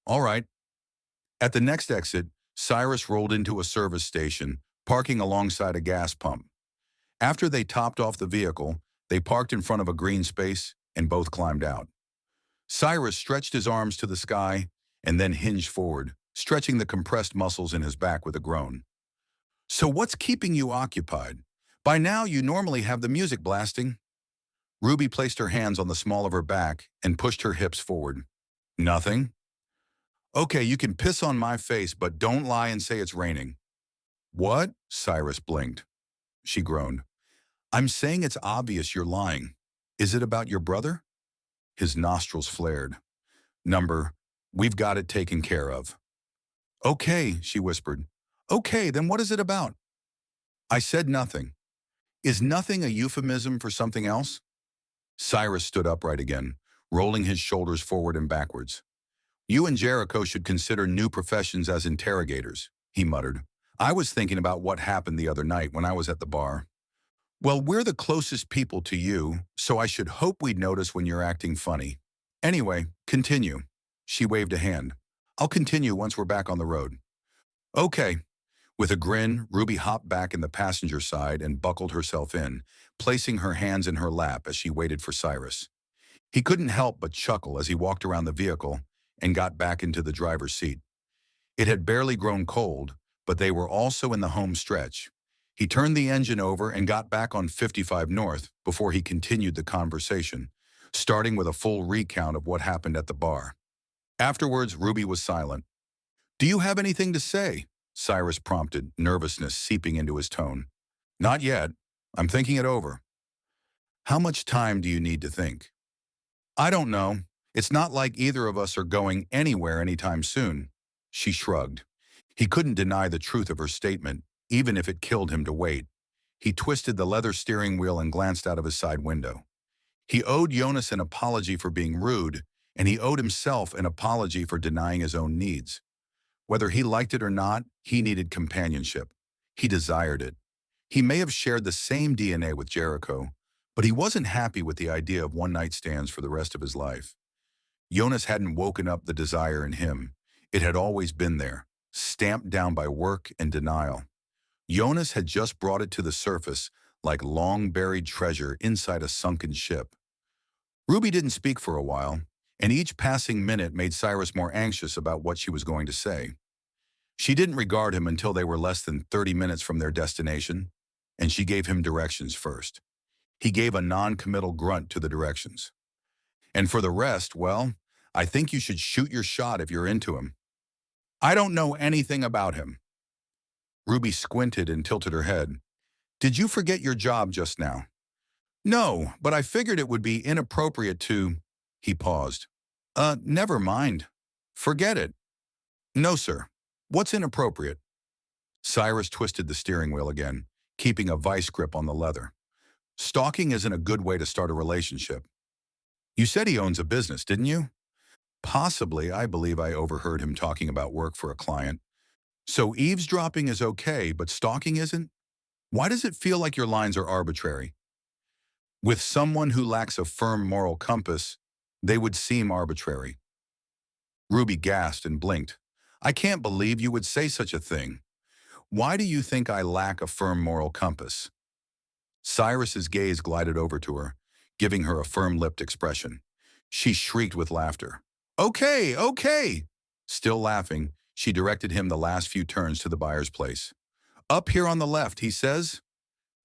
All right. At the next exit, Cyrus rolled into a service station, parking alongside a gas pump. After they topped off the vehicle, they parked in front of a green space and both climbed out. Cyrus stretched his arms to the sky and then hinged forward, stretching the compressed muscles in his back with a groan. So what's keeping you occupied? By now, you normally have the music blasting. Ruby placed her hands on the small of her back and pushed her hips forward. Nothing? Okay, you can piss on my face, but don't lie and say it's raining. What? Cyrus blinked. She groaned. I'm saying it's obvious you're lying. Is it about your brother? His nostrils flared. Number, we've got it taken care of. Okay, she whispered. Okay, then what is it about? I said nothing. Is nothing a euphemism for something else? Cyrus stood upright again, rolling his shoulders forward and backwards. You and Jericho should consider new professions as interrogators, he muttered. I was thinking about what happened the other night when I was at the bar. Well, we're the closest people to you, so I should hope we'd notice when you're acting funny. Anyway, continue. She waved a hand. I'll continue once we're back on the road. Okay. With a grin, Ruby hopped back in the passenger side and buckled herself in, placing her hands in her lap as she waited for Cyrus. He couldn't help but chuckle as he walked around the vehicle and got back into the driver's seat. It had barely grown cold, but they were also in the home stretch. He turned the engine over and got back on 55 North before he continued the conversation, starting with a full recount of what happened at the bar. Afterwards, Ruby was silent. Do you have anything to say? Cyrus prompted, nervousness seeping into his tone. Not yet. I'm thinking it over. How much time do you need to think? I don't know. It's not like either of us are going anywhere anytime soon. She shrugged. He couldn't deny the truth of her statement, even if it killed him to wait. He twisted the leather steering wheel and glanced out of his side window. He owed Yonas an apology for being rude, and he owed himself an apology for denying his own needs. Whether he liked it or not, he needed companionship. He desired it. He may have shared the same DNA with Jericho, but he wasn't happy with the idea of one-night stands for the rest of his life. Yonas hadn't woken up the desire in him. It had always been there, stamped down by work and denial. Yonas had just brought it to the surface like long-buried treasure inside a sunken ship. Ruby didn't speak for a while, and each passing minute made Cyrus more anxious about what she was going to say. She didn't regard him until they were less than 30 minutes from their destination, and she gave him directions first. He gave a non-committal grunt to the directions. And for the rest, well, I think you should shoot your shot if you're into him. I don't know anything about him. Ruby squinted and tilted her head. Did you forget your job just now? No, but I figured it would be inappropriate to... He paused. Never mind. Forget it. No, sir. What's inappropriate? Cyrus twisted the steering wheel again, keeping a vice grip on the leather. Stalking isn't a good way to start a relationship. You said he owns a business, didn't you? Possibly. I believe I overheard him talking about work for a client. So eavesdropping is okay, but stalking isn't? Why does it feel like your lines are arbitrary? With someone who lacks a firm moral compass, they would seem arbitrary. Ruby gasped and blinked. I can't believe you would say such a thing. Why do you think I lack a firm moral compass? Cyrus's gaze glided over to her, giving her a firm-lipped expression. She shrieked with laughter. Okay, okay! Still laughing, she directed him the last few turns to the buyer's place. Up here on the left, he says.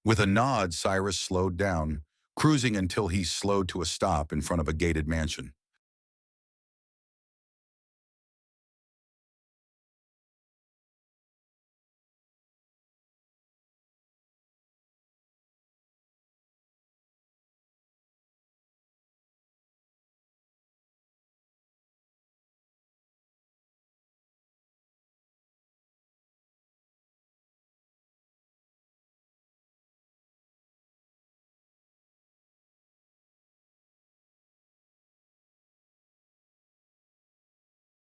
With a nod, Cyrus slowed down, cruising until he slowed to a stop in front of a gated mansion.